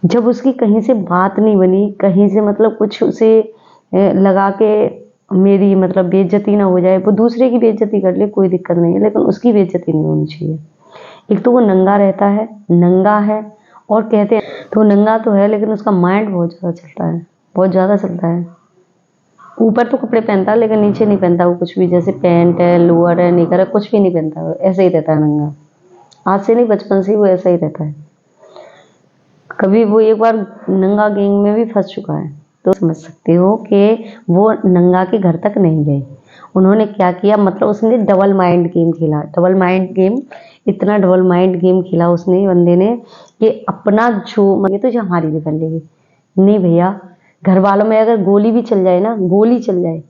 जब उसकी कहीं से बात नहीं बनी, कहीं से मतलब कुछ उसे लगा के मेरी मतलब बेइज्जती ना हो जाए, वो दूसरे की बेइज्जती कर ले कोई दिक्कत नहीं है, लेकिन उसकी बेइज्जती नहीं होनी चाहिए। एक तो वो नंगा रहता है, नंगा है, और कहते हैं तो नंगा तो है लेकिन उसका माइंड बहुत ज़्यादा चलता है, बहुत ज़्यादा चलता है। ऊपर तो कपड़े पहनता है लेकिन नीचे नहीं पहनता वो कुछ भी, जैसे पैंट है, लोअर है, निकर है, कुछ भी नहीं पहनता वो, ऐसे ही रहता है नंगा। आज से नहीं, बचपन से ही वो ऐसा ही रहता है। कभी वो एक बार नंगा गैंग में भी फंस चुका है, तो समझ सकते हो कि वो नंगा के घर तक नहीं गए। उन्होंने क्या किया, मतलब उसने डबल माइंड गेम खेला। डबल माइंड गेम, इतना डबल माइंड गेम खेला उसने, बंदे ने, कि अपना जो ये तो हमारी भी कर लेगी। नहीं भैया, घर वालों में अगर गोली भी चल जाए ना, गोली चल जाए,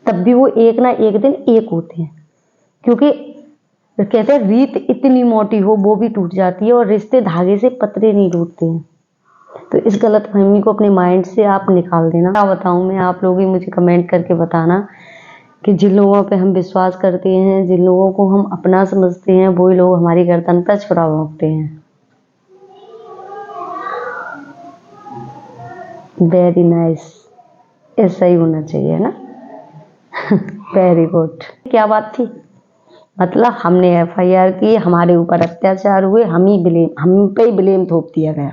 तब भी वो एक ना एक दिन एक होते हैं। क्योंकि कहते हैं रीत इतनी मोटी हो वो भी टूट जाती है, और रिश्ते धागे से पतरे नहीं टूटते हैं। तो इस गलतफहमी को अपने माइंड से आप निकाल देना। क्या बताऊं मैं, आप लोग ही मुझे कमेंट करके बताना कि जिन लोगों पे हम विश्वास करते हैं, जिन लोगों को हम अपना समझते हैं, वही लोग हमारी गर्दन पर छुरा भोंकते हैं। वेरी नाइस, ऐसा ही होना चाहिए ना। Very good. क्या बात थी, मतलब हमने एफआईआर की, हमारे ऊपर अत्याचार हुए, हम पे ही ब्लेम थोप दिया गया,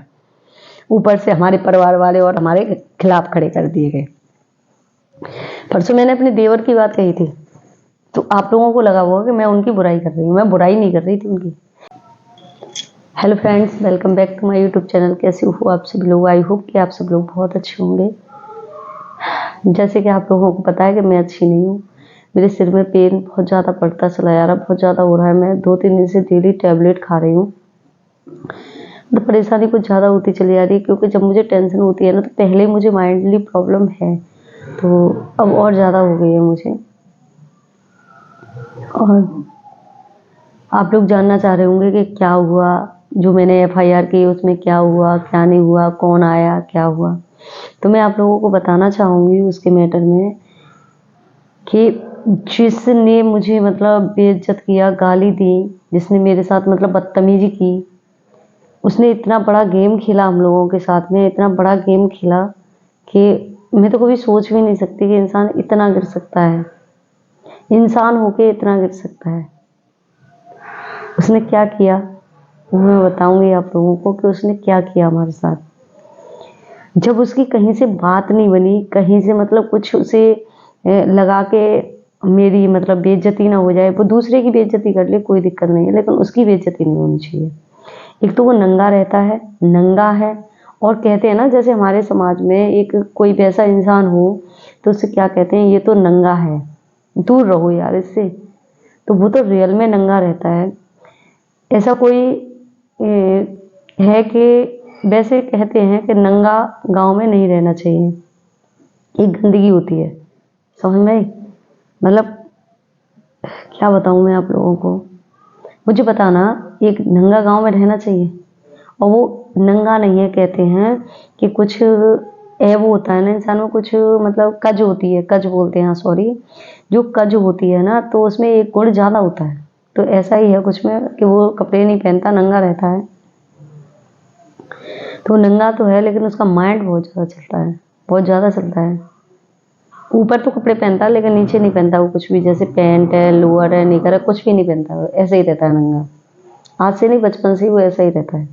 ऊपर से हमारे परिवार वाले और हमारे खिलाफ खड़े कर दिए गए। परसों मैंने अपने देवर की बात कही थी, तो आप लोगों को लगा होगा कि मैं उनकी बुराई कर रही हूँ। मैं बुराई नहीं कर रही थी उनकी। Hello friends, welcome back to my YouTube channel. कैसे हो आप सभी लोग? आई होप कि आप सब लोग बहुत अच्छे होंगे। जैसे कि आप लोगों को पता है कि मैं अच्छी नहीं हूँ। मेरे सिर में पेन बहुत ज़्यादा पड़ता चला जा रहा, बहुत ज़्यादा हो रहा है। मैं 2-3 दिन से डेली टैबलेट खा रही हूँ। तो परेशानी कुछ ज़्यादा होती चली जा रही है, क्योंकि जब मुझे टेंशन होती है ना, तो पहले मुझे माइंडली प्रॉब्लम है, तो अब और ज़्यादा हो गई है मुझे। और आप लोग जानना चाह रहे होंगे कि क्या हुआ, जो मैंने एफआईआर की उसमें क्या हुआ, क्या नहीं हुआ, कौन आया, क्या हुआ। तो मैं आप लोगों को बताना चाहूँगी उसके मैटर में कि जिसने मुझे मतलब बेइज्जत किया, गाली दी, जिसने मेरे साथ मतलब बदतमीजी की, उसने इतना बड़ा गेम खेला हम लोगों के साथ में, इतना बड़ा गेम खेला कि मैं तो कभी सोच भी नहीं सकती कि इंसान इतना गिर सकता है, इंसान होके इतना गिर सकता है। उसने क्या किया वो मैं बताऊंगी आप लोगों को कि उसने क्या किया हमारे साथ। जब उसकी कहीं से बात नहीं बनी, कहीं से मतलब कुछ उसे लगा के मेरी मतलब बेइज्जती ना हो जाए, वो दूसरे की बेइज्जती कर ले कोई दिक्कत नहीं है, लेकिन उसकी बेइज्जती नहीं होनी चाहिए। एक तो वो नंगा रहता है, नंगा है, और कहते हैं ना, जैसे हमारे समाज में एक कोई वैसा इंसान हो तो उससे क्या कहते हैं, ये तो नंगा है, दूर रहो यार इससे। तो वो तो रियल में नंगा रहता है। ऐसा कोई है कि वैसे कहते हैं कि नंगा गांव में नहीं रहना चाहिए, एक गंदगी होती है, समझ में आई? मतलब क्या बताऊं मैं आप लोगों को, मुझे बताना, एक नंगा गांव में रहना चाहिए? और वो नंगा नहीं है, कहते हैं कि कुछ ऐब होता है ना इंसान में, कुछ मतलब कज होती है, कज बोलते हैं, सॉरी, जो कज होती है ना, तो उसमें एक गुण ज़्यादा होता है। तो ऐसा ही है कुछ में कि वो कपड़े नहीं पहनता, नंगा रहता है। तो नंगा तो है लेकिन उसका माइंड बहुत ज़्यादा चलता है, बहुत ज़्यादा चलता है। ऊपर तो कपड़े पहनता है लेकिन नीचे नहीं पहनता वो कुछ भी, जैसे पैंट है, लोअर है, निकर है, कुछ भी नहीं पहनता वो, ऐसे ही रहता है नंगा। आज से नहीं, बचपन से ही वो ऐसा ही रहता है।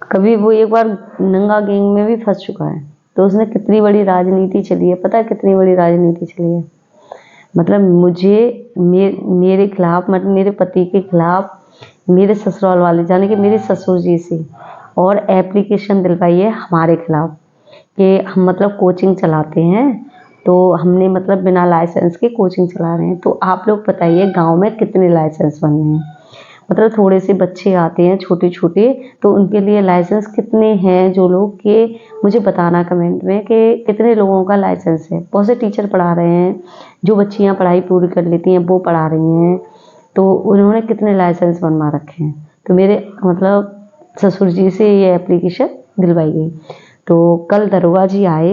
कभी वो एक बार नंगा गैंग में भी फंस चुका है, तो उसने कितनी बड़ी राजनीति चली है, पता है कितनी बड़ी राजनीति चली है। मतलब मुझे मेरे खिलाफ, मतलब मेरे पति के खिलाफ मेरे ससुराल वाले, जाने कि मेरे ससुर जी से, और एप्लीकेशन दिलवाई है हमारे खिलाफ कि हम मतलब कोचिंग चलाते हैं, तो हमने मतलब बिना लाइसेंस के कोचिंग चला रहे हैं। तो आप लोग बताइए गांव में कितने लाइसेंस बन रहे हैं, मतलब थोड़े से बच्चे आते हैं छोटे छोटे, तो उनके लिए लाइसेंस कितने हैं जो लोग के, मुझे बताना कमेंट में कि कितने लोगों का लाइसेंस है। बहुत से टीचर पढ़ा रहे हैं, जो बच्चियां पढ़ाई पूरी कर लेती हैं वो पढ़ा रही हैं, तो उन्होंने कितने लाइसेंस बनवा रखे हैं। तो मेरे मतलब ससुर जी से ये एप्लीकेशन दिलवाई गई। तो कल दरोगा जी आए,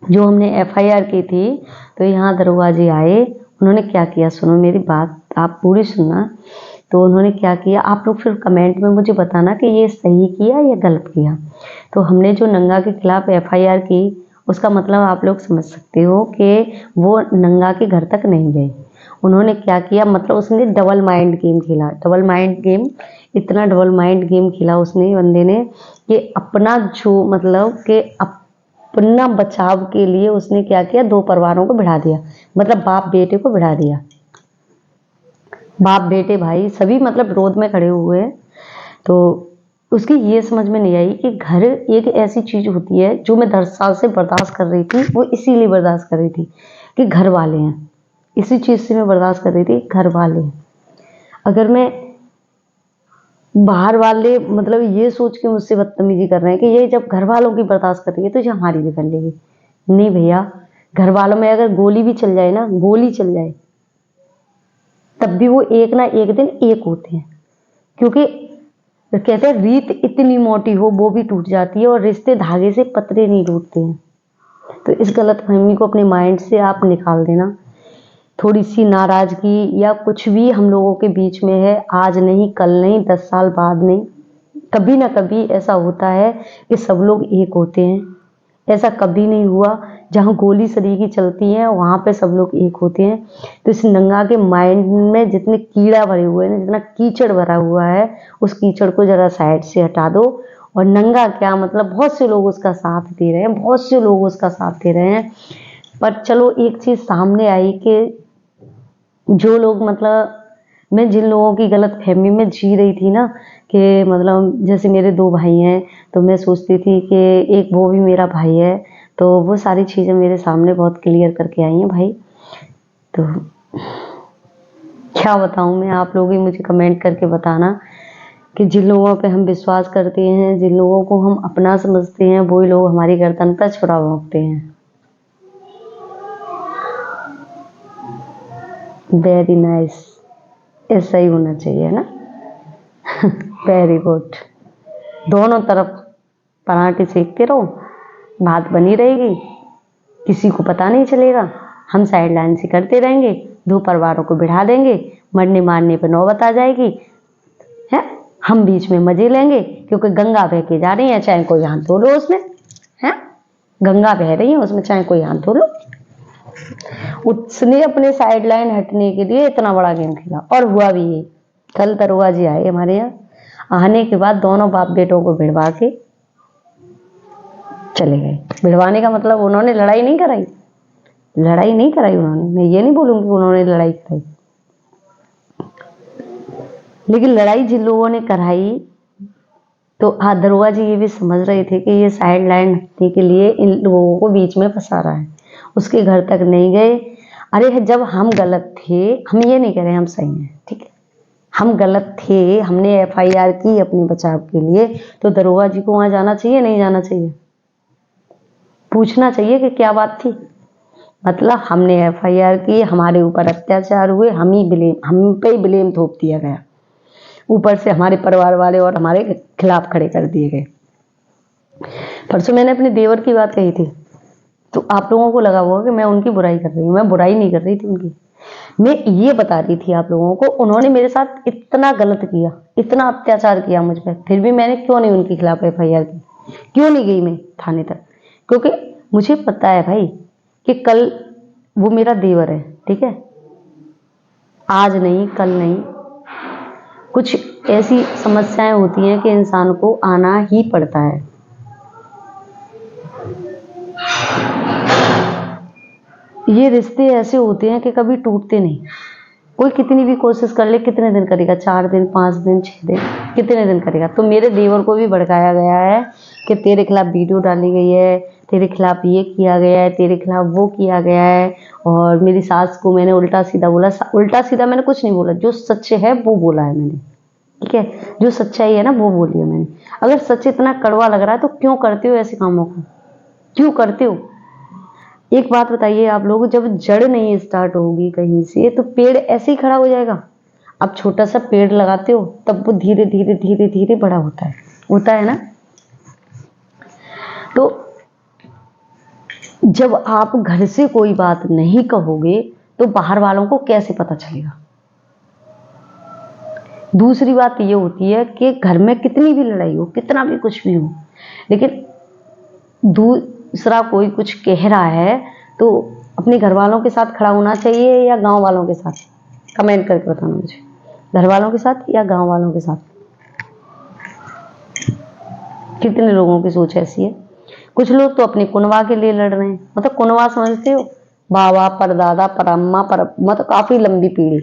जो हमने एफआईआर की थी, तो यहाँ दरोगा जी आए। उन्होंने क्या किया, सुनो मेरी बात, आप पूरी सुनना। तो उन्होंने क्या किया, आप लोग फिर कमेंट में मुझे बताना कि ये सही किया या गलत किया। तो हमने जो नंगा के खिलाफ FIR की, उसका मतलब आप लोग समझ सकते हो कि वो नंगा के घर तक नहीं गए। उन्होंने क्या किया, मतलब उसने डबल माइंड गेम खेला। डबल माइंड गेम, इतना डबल माइंड गेम खेला उसने, बंदे ने, कि अपना जो मतलब कि अपना बचाव के लिए उसने क्या किया, 2 परिवारों को भिड़ा दिया। मतलब बाप बेटे को भिड़ा दिया। बाप बेटे भाई सभी मतलब विरोध में खड़े हुए हैं। तो उसकी ये समझ में नहीं आई कि घर एक ऐसी चीज होती है जो मैं 10 साल से बर्दाश्त कर रही थी, वो इसीलिए बर्दाश्त कर रही थी कि घर वाले हैं। इसी चीज से मैं बर्दाश्त कर रही थी, घर वाले हैं। अगर मैं बाहर वाले मतलब ये सोच के मुझसे बदतमीजी कर रहे हैं कि ये जब घर वालों की बर्दाश्त कर रही है तो ये हमारी भी कर लेगी। नहीं भैया, घर वालों में अगर गोली भी चल जाए ना, गोली चल जाए, तब भी वो एक ना एक दिन एक होते हैं। क्योंकि कहते हैं रीत इतनी मोटी हो वो भी टूट जाती है, और रिश्ते धागे से पतरे नहीं टूटते हैं। तो इस गलतफहमी को अपने माइंड से आप निकाल देना। थोड़ी सी नाराजगी या कुछ भी हम लोगों के बीच में है, आज नहीं, कल नहीं, 10 साल बाद नहीं, कभी ना कभी ऐसा होता है कि सब लोग एक होते हैं। ऐसा कभी नहीं हुआ जहाँ गोली सरीकी चलती है वहाँ पे सब लोग एक होते हैं। तो इस नंगा के माइंड में जितने कीड़ा भरे हुए हैं, जितना कीचड़ भरा हुआ है, उस कीचड़ को जरा साइड से हटा दो। और नंगा क्या, मतलब बहुत से लोग उसका साथ दे रहे हैं, बहुत से लोग उसका साथ दे रहे हैं। पर चलो एक चीज सामने आई कि जो लोग मतलब, मैं जिन लोगों की गलत फहमी में जी रही थी ना, कि मतलब जैसे मेरे 2 भाई हैं, तो मैं सोचती थी कि एक वो भी मेरा भाई है। तो वो सारी चीज़ें मेरे सामने बहुत क्लियर करके आई हैं भाई। तो क्या बताऊं मैं, आप लोग ही मुझे कमेंट करके बताना कि जिन लोगों पे हम विश्वास करते हैं, जिन लोगों को हम अपना समझते हैं, वही लोग हमारी गर्दन पर छुरा भोंकते हैं। वेरी नाइस, ऐसा ही होना चाहिए ना। Very good. दोनों तरफ पराठे सेकते रहो, बात बनी रहेगी, किसी को पता नहीं चलेगा। हम साइड लाइन से करते रहेंगे, 2 परिवारों को बिठा देंगे, मरने मारने पर नौबत आ जाएगी है। हम बीच में मजे लेंगे क्योंकि गंगा बह के जा रही है, चाहे कोई हाथ धो लो उसमें है। गंगा बह रही है उसमें, चाहे कोई हाथ धो लो। उसने अपने साइड लाइन हटने के लिए इतना बड़ा गेम खेला, और हुआ भी ये। कल दरोगा जी आए हमारे यहाँ, आने के बाद दोनों बाप बेटों को भिड़वा के चले गए। भिड़वाने का मतलब उन्होंने लड़ाई नहीं कराई, लड़ाई नहीं कराई उन्होंने। मैं ये नहीं बोलूंगी उन्होंने लड़ाई कराई, लेकिन लड़ाई जिन लोगों ने कराई, तो दरोगा जी ये भी समझ रहे थे कि ये साइड लाइन हटने के लिए इन लोगों को बीच में फंसा रहा है। उसके घर तक नहीं गए। अरे जब हम गलत थे, हम ये नहीं कह रहे हम सही हैं, ठीक है, हम गलत थे, हमने FIR की अपने बचाव के लिए, तो दरोगा जी को वहां जाना चाहिए, नहीं जाना चाहिए? पूछना चाहिए कि क्या बात थी। मतलब हमने FIR की, हमारे ऊपर अत्याचार हुए, हम पे ही ब्लेम थोप दिया गया, ऊपर से हमारे परिवार वाले और हमारे खिलाफ खड़े कर दिए गए। परसों मैंने अपने देवर की बात कही थी, तो आप लोगों को लगा होगा कि मैं उनकी बुराई कर रही हूँ। मैं बुराई नहीं कर रही थी उनकी, मैं ये बता रही थी आप लोगों को, उन्होंने मेरे साथ इतना गलत किया, इतना अत्याचार किया मुझ पर, फिर भी मैंने क्यों नहीं उनके खिलाफ FIR की, क्यों नहीं गई मैं थाने तक? क्योंकि मुझे पता है भाई कि कल वो मेरा देवर है, ठीक है, आज नहीं, कल नहीं। कुछ ऐसी समस्याएं होती हैं कि इंसान को आना ही पड़ता है। ये रिश्ते ऐसे होते हैं कि कभी टूटते नहीं। कोई कितनी भी कोशिश कर ले, कितने दिन करेगा? 4 दिन, 5 दिन, 6 दिन, कितने दिन करेगा? तो मेरे देवर को भी भड़काया गया है कि तेरे खिलाफ वीडियो डाली गई है, तेरे खिलाफ ये किया गया है, तेरे खिलाफ वो किया गया है। और मेरी सास को मैंने उल्टा सीधा बोला। उल्टा सीधा मैंने कुछ नहीं बोला, जो सच है वो बोला है मैंने, ठीक है, जो सच्चाई है ना वो बोली है मैंने। अगर सच इतना कड़वा लग रहा है तो क्यों करते हो ऐसे कामों को, क्यों करते हो? एक बात बताइए आप लोग, जब जड़ नहीं स्टार्ट होगी कहीं से तो पेड़ ऐसे ही खड़ा हो जाएगा? आप छोटा सा पेड़ लगाते हो तब वो धीरे धीरे धीरे धीरे बड़ा होता है ना। तो जब आप घर से कोई बात नहीं कहोगे तो बाहर वालों को कैसे पता चलेगा? दूसरी बात ये होती है कि घर में कितनी भी लड़ाई हो, कितना भी कुछ भी हो, लेकिन दूसरा कोई कुछ कह रहा है तो अपने घर वालों के साथ खड़ा होना चाहिए या गांव वालों के साथ? कमेंट करके बताना मुझे, घर वालों के साथ या गांव वालों के साथ। कितने लोगों की सोच ऐसी है। कुछ लोग तो अपनी कुनवा के लिए लड़ रहे हैं, मतलब कुनवा समझते हो, बाबा परदादा परअम्मा पर, मतलब काफी लंबी पीढ़ी,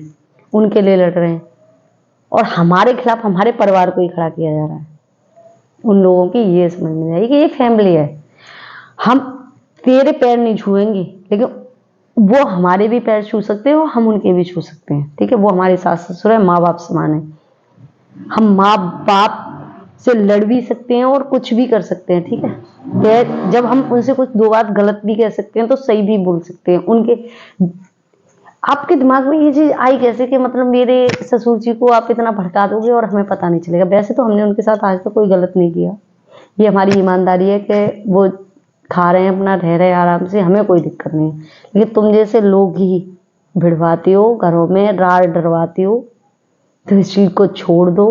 उनके लिए लड़ रहे हैं, और हमारे खिलाफ हमारे परिवार को ही खड़ा किया जा रहा है। उन लोगों की ये समझ में आई कि ये फैमिली है, हम तेरे पैर नहीं छुएंगे, लेकिन वो हमारे भी पैर छू सकते हैं और हम उनके भी छू सकते हैं, ठीक है। वो हमारे सास ससुर है, माँ बाप समान है, हम माँ बाप से लड़ भी सकते हैं और कुछ भी कर सकते हैं, ठीक है। जब हम उनसे कुछ दो बात गलत भी कह सकते हैं तो सही भी बोल सकते हैं। उनके आपके दिमाग में ये चीज आई कैसे कि मतलब मेरे ससुर जी को आप इतना भड़का दोगे और हमें पता नहीं चलेगा? वैसे तो हमने उनके साथ आज तक कोई गलत नहीं किया, ये हमारी ईमानदारी है कि वो खा रहे हैं अपना, रह रहे हैं आराम से, हमें कोई दिक्कत नहीं। लेकिन तुम जैसे लोग ही भिड़वाते हो, घरों में रार डरवाते हो, तो इस चीज को छोड़ दो,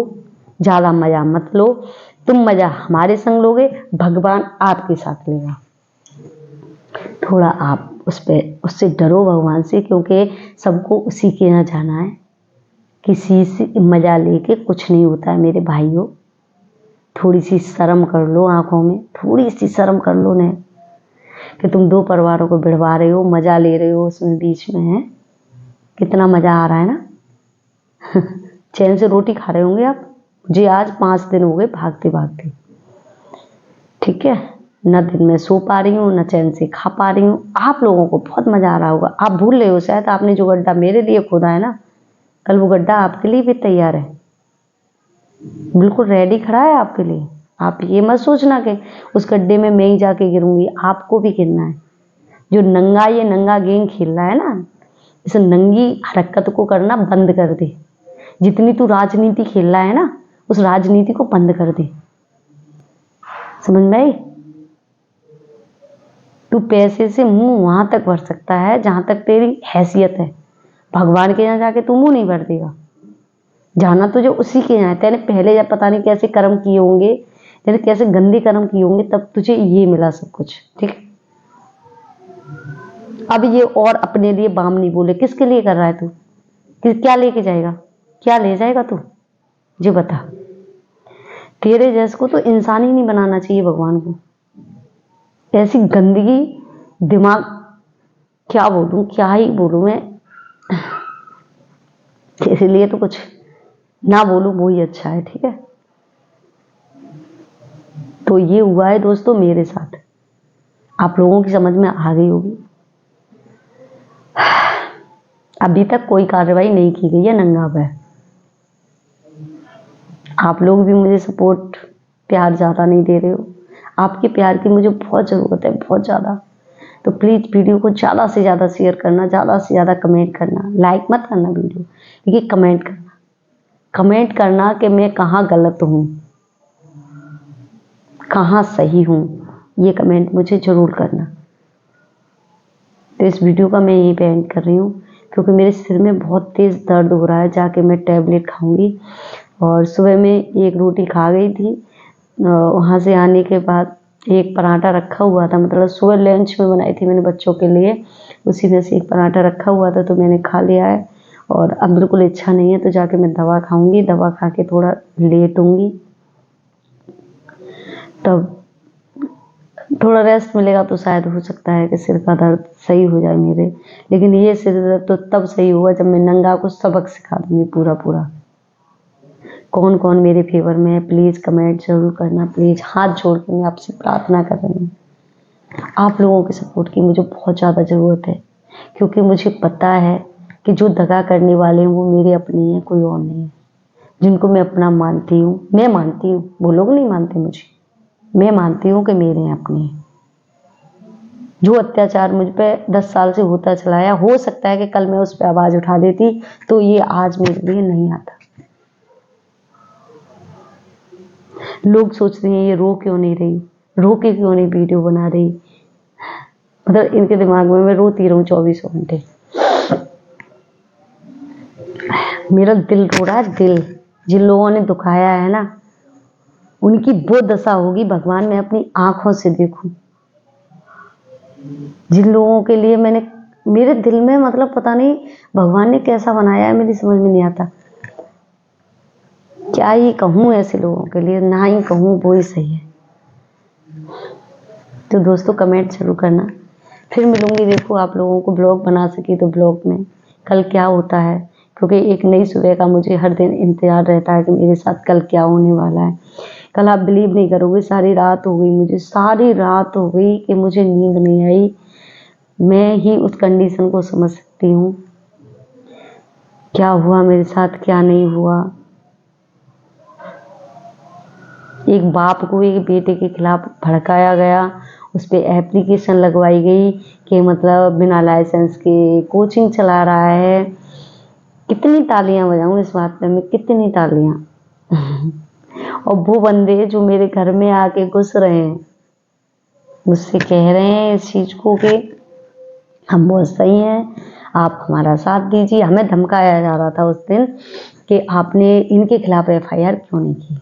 ज्यादा मजा मत लो। तुम मजा हमारे संग लोगे, भगवान आपके साथ लेगा। थोड़ा आप उससे डरो, भगवान से, क्योंकि सबको उसी के यहाँ जाना है। किसी से मजा लेके कुछ नहीं होता है मेरे भाइयों। थोड़ी सी शर्म कर लो, आंखों में थोड़ी सी शर्म कर लो ने, कि तुम दो परिवारों को भिड़वा रहे हो, मजा ले रहे हो उसमें, बीच में है। कितना मजा आ रहा है ना। चैन से रोटी खा रहे होंगे आप। जी आज 5 दिन हो गए भागते भागते, ठीक है, न दिन में सो पा रही हूँ, न चैन से खा पा रही हूँ। आप लोगों को बहुत मजा आ रहा होगा। आप भूल रहे हो शायद, आपने जो गड्ढा मेरे लिए खोदा है ना, कल वो गड्ढा आपके लिए भी तैयार है, बिल्कुल रेडी खड़ा है आपके लिए। आप ये मत सोचना कि उस गड्ढे में मैं ही जाके गिरूंगी, आपको भी गिरना है। जो ये नंगा गेम खेल रहा है ना, इस नंगी हरकत को करना बंद कर दे। जितनी तू राजनीति खेल रहा है ना, उस राजनीति को बंद कर दे, समझ में आई? तू पैसे से मुंह वहां तक भर सकता है जहां तक तेरी हैसियत है। भगवान के यहाँ जाके तू मुंह नहीं भर देगा। जाना तुझे उसी के यहाँ है। तेने पहले जब पता नहीं कैसे कर्म किए होंगे, तेने कैसे गंदे कर्म किए होंगे, तब तुझे ये मिला सब कुछ, ठीक है। अब ये और अपने लिए बाम नहीं बोले, किसके लिए कर रहा है तू? क्या लेके जाएगा, क्या ले जाएगा तू, जी बता। तेरे जैसे को तो इंसान ही नहीं बनाना चाहिए भगवान को। ऐसी गंदगी दिमाग, क्या बोलूं, क्या ही बोलूं मैं। इसीलिए तो कुछ ना बोलूं वो ही अच्छा है, ठीक है। तो ये हुआ है दोस्तों मेरे साथ, आप लोगों की समझ में आ गई होगी। अभी तक कोई कार्रवाई नहीं की गई है नंगा पे। आप लोग भी मुझे सपोर्ट प्यार ज़्यादा नहीं दे रहे हो। आपके प्यार की मुझे बहुत ज़रूरत है, बहुत ज़्यादा। तो प्लीज़ वीडियो को ज़्यादा से ज़्यादा शेयर करना, ज़्यादा से ज़्यादा कमेंट करना। लाइक मत करना वीडियो, लेकिन कमेंट करना। कमेंट करना कि मैं कहाँ गलत हूँ, कहाँ सही हूँ, ये कमेंट मुझे ज़रूर करना। तो इस वीडियो का मैं यहीं पे एंड कर रही हूँ, क्योंकि मेरे सिर में बहुत तेज़ दर्द हो रहा है। जाके मैं टैबलेट खाऊंगी। और सुबह में एक रोटी खा गई थी, वहाँ से आने के बाद एक पराठा रखा हुआ था, मतलब सुबह लंच में बनाई थी मैंने बच्चों के लिए, उसी में से एक पराठा रखा हुआ था, तो मैंने खा लिया है। और अब बिल्कुल इच्छा नहीं है, तो जाके मैं दवा खाऊंगी। दवा खा के थोड़ा लेटूंगी, तब थोड़ा रेस्ट मिलेगा तो शायद हो सकता है कि सिर का दर्द सही हो जाए मेरे। लेकिन ये सिर दर्द तो तब सही होगा जब मैं नंगा को सबक सिखा दूंगी पूरा पूरा। कौन कौन मेरे फेवर में है प्लीज़ कमेंट जरूर करना। प्लीज़ हाथ जोड़ के मैं आपसे प्रार्थना कर रही हूँ। आप लोगों के सपोर्ट की मुझे बहुत ज़्यादा ज़रूरत है, क्योंकि मुझे पता है कि जो दगा करने वाले हैं वो मेरे अपने हैं, कोई और नहीं है। जिनको मैं अपना मानती हूँ, मैं मानती हूँ, वो लोग नहीं मानते मुझे, मैं मानती हूँ कि मेरे हैं, अपने हैं। जो अत्याचार मुझ पर 10 साल से होता चला है, हो सकता है कि कल मैं उस पर आवाज़ उठा देती तो ये आज मेरे लिए नहीं आता। लोग सोचते हैं ये रो क्यों नहीं रही, रो के क्यों नहीं वीडियो बना रही, मतलब इनके दिमाग में मैं रोती रहूं 24 घंटे। मेरा दिल रो रहा है, दिल जिन लोगों ने दुखाया है ना, उनकी वो दशा होगी भगवान मैं अपनी आंखों से देखूं। जिन लोगों के लिए मैंने, मेरे दिल में मतलब पता नहीं भगवान ने कैसा बनाया है, मेरी समझ में नहीं आता। क्या ही कहूँ ऐसे लोगों के लिए, ना ही कहूँ वो ही सही है। तो दोस्तों कमेंट जरूर करना। फिर मिलूंगी, देखो आप लोगों को ब्लॉग बना सकी तो ब्लॉग में कल क्या होता है, क्योंकि एक नई सुबह का मुझे हर दिन इंतजार रहता है कि मेरे साथ कल क्या होने वाला है। कल आप बिलीव नहीं करोगे, सारी रात हो गई, मुझे सारी रात हो गई कि मुझे नींद नहीं आई। मैं ही उस कंडीशन को समझ सकती हूँ क्या हुआ मेरे साथ, क्या नहीं हुआ। एक बाप को एक बेटे के खिलाफ भड़काया गया, उस पर एप्लीकेशन लगवाई गई कि मतलब बिना लाइसेंस के कोचिंग चला रहा है। कितनी तालियां बजाऊं इस बात पे मैं, कितनी तालियां। और वो बंदे जो मेरे घर में आके घुस रहे हैं, मुझसे कह रहे हैं इस चीज को कि हम बहुत सही हैं, आप हमारा साथ दीजिए। हमें धमकाया जा रहा था उस दिन कि आपने इनके खिलाफ एफआईआर क्यों नहीं की,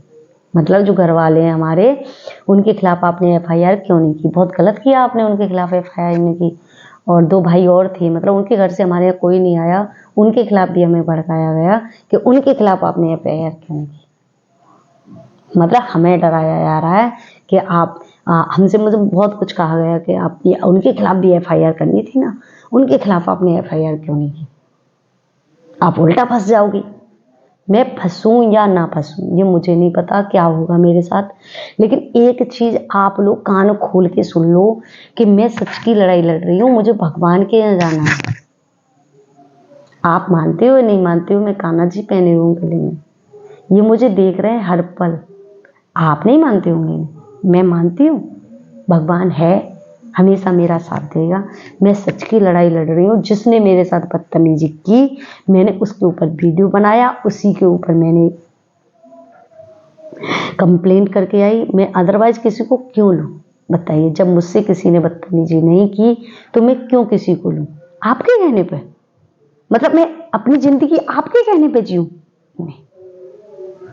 मतलब जो घर वाले हैं हमारे, उनके खिलाफ आपने एफआईआर क्यों नहीं की, बहुत गलत किया आपने उनके खिलाफ एफआईआर नहीं की। और 2 भाई और थे, मतलब उनके घर से हमारे यहाँ कोई नहीं आया, उनके खिलाफ भी हमें भड़काया गया कि उनके खिलाफ आपने एफआईआर क्यों नहीं की। मतलब हमें डराया जा रहा है कि आप हमसे, मुझे बहुत कुछ कहा गया कि आप उनके खिलाफ भी एफआईआर करनी थी ना, उनके खिलाफ आपने एफआईआर क्यों नहीं की, आप उल्टा फंस जाओगी। मैं फंसूं या ना फंसूं ये मुझे नहीं पता क्या होगा मेरे साथ, लेकिन एक चीज आप लोग कान खोल के सुन लो कि मैं सच की लड़ाई लड़ रही हूँ, मुझे भगवान के यहाँ जाना है। आप मानते हो नहीं मानते हो, मैं कान्हा जी पहने हुए गले में, ये मुझे देख रहे हैं हर पल। आप नहीं मानते होंगे, मैं मानती हूँ भगवान है, हमेशा मेरा साथ देगा। मैं सच की लड़ाई लड़ रही हूँ। जिसने मेरे साथ बदतमीजी की, मैंने उसके ऊपर वीडियो बनाया, उसी के ऊपर मैंने कंप्लेंट करके आई। मैं अदरवाइज किसी को क्यों लूँ बताइए, जब मुझसे किसी ने बदतमीजी नहीं की तो मैं क्यों किसी को लूँ, आपके कहने पे। मतलब मैं अपनी जिंदगी आपके कहने पे जीऊँ, नहीं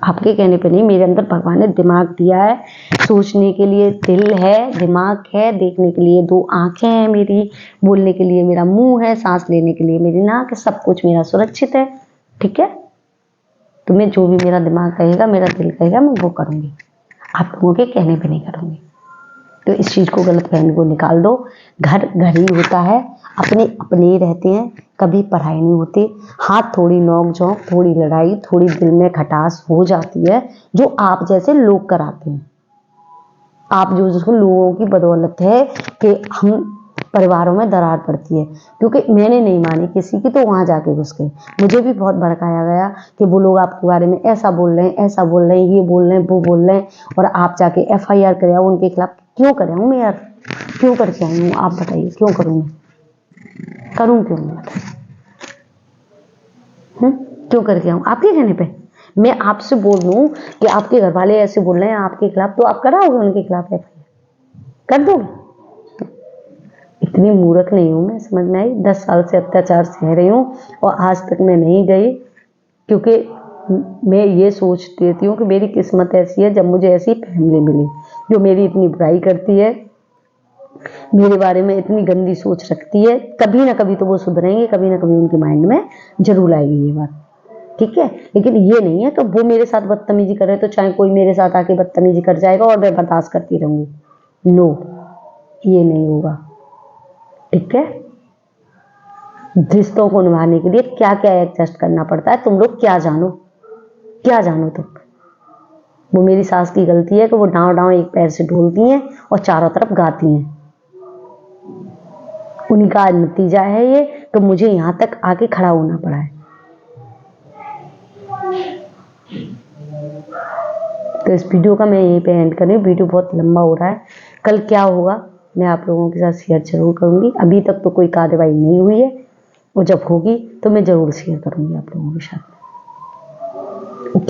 आपके कहने पे नहीं। मेरे अंदर भगवान ने दिमाग दिया है, सोचने के लिए दिल है, दिमाग है, देखने के लिए 2 आंखें हैं मेरी, बोलने के लिए मेरा मुंह है, सांस लेने के लिए मेरी नाक है, सब कुछ मेरा सुरक्षित है। ठीक है, तो मैं जो भी मेरा दिमाग कहेगा, मेरा दिल कहेगा, मैं वो करूंगी, आप लोगों के कहने पे नहीं करूंगी। तो इस चीज को, गलत फहमी को निकाल दो। घर घर ही होता है, अपने अपने ही रहते हैं, कभी पढ़ाई नहीं होती। हाँ, थोड़ी नोक झोंक, थोड़ी लड़ाई, थोड़ी दिल में खटास हो जाती है, जो आप जैसे लोग कराते हैं। आप जो जिसको लोगों की बदौलत है कि हम परिवारों में दरार पड़ती है, क्योंकि मैंने नहीं मानी किसी की, तो वहां जाके घुस गए। मुझे भी बहुत भड़काया गया कि वो लोग आपके बारे में ऐसा बोल रहे हैं, ऐसा बोल रहे हैं, ये बोल रहे हैं, वो बोल रहे हैं, और आप जाके एफआईआर करे उनके खिलाफ। क्यों करे हूँ मैं यार, क्यों करके आई हूँ, आप बताइए क्यों करूँ मैं, करूँ क्यों मैं बताइए, क्यों करके आऊँ आपके कहने पे। मैं आपसे बोल दूँ कि आपके घर वाले ऐसे बोल रहे हैं आपके खिलाफ, तो आप कराओगे उनके खिलाफ एफआईआर, कर दोगे। इतनी मूर्ख नहीं हूँ मैं, समझ में आई। 10 साल से अत्याचार सह रही हूँ और आज तक मैं नहीं गई, क्योंकि मैं ये सोच देती हूँ कि मेरी किस्मत ऐसी है, जब मुझे ऐसी फैमिली मिली जो मेरी इतनी बुराई करती है, मेरे बारे में इतनी गंदी सोच रखती है। कभी ना कभी तो वो सुधरेंगे, कभी ना कभी उनके माइंड में जरूर आएगी ये बात, ठीक है। लेकिन ये नहीं है कि वो मेरे साथ बदतमीजी करे तो चाहे कोई मेरे साथ आके बदतमीजी कर जाएगा और मैं बर्दाश्त करती रहूंगी। नो, ये नहीं होगा, ठीक है। रिश्तों को निभाने के लिए क्या क्या एडजस्ट करना पड़ता है, तुम लोग क्या जानो, क्या जानो तुम। वो मेरी सास की गलती है कि वो डांव डांव एक पैर से ढोलती हैं और चारों तरफ गाती हैं। उनका नतीजा है ये, तो मुझे यहां तक आके खड़ा होना पड़ा है। तो इस वीडियो का मैं यहीं पे एंड कर रही हूँ, वीडियो बहुत लंबा हो रहा है। कल क्या होगा मैं आप लोगों के साथ शेयर जरूर करूंगी। अभी तक तो कोई कार्रवाई नहीं हुई है, और जब होगी तो मैं जरूर शेयर करूंगी आप लोगों के साथ।